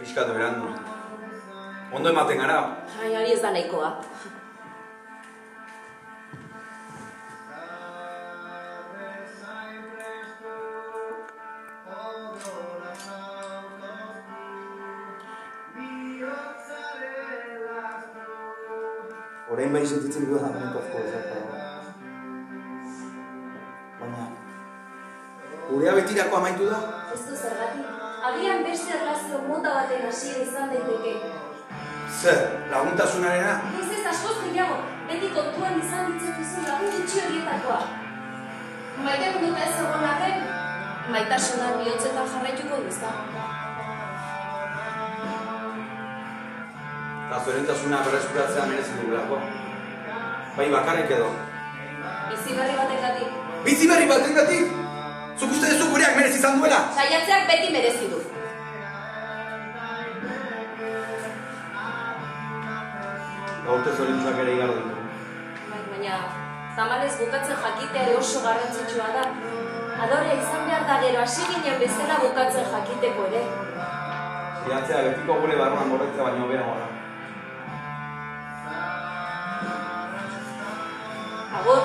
Pixkatu berandu. Ondo ematen gara. Ai, hori ez da nahikoa. Orain bai sentitzen duguamenetazko ezarta. Baina, gurea betirako amaitu da? Ez du zergatik. Agian beste erlazio mota baten hasiera izan daiteke. Zer, laguntasunarena? Ez askoz gehiago, beti kontuan izan ditzakezu lagun gutxi horietakoa. Maite munduta ez egon arren, maitasuna bihotzetan jarraituko duza. Eta zorentasuna berreskuratzea merezi dugulako. Bai bakarrik edo. Bizi berri batengatik. Bizi berri batengatik? Zuk uste duzu gureak merezi izan duela? Saiatzeak beti merezi du. Gaurte zorintzuak ere igarro ditu. Baina, tamalez bukatzen jakitea ere oso garrantzitsua da. Adorea izan behar da gero hasi ginen bezala bukatzen jakiteko ere. Saiatzea betiko gure barruan gorretzea baino behagoa da. Agur.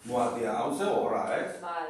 Boa, tia, hau ze gogorra, ez? Bai.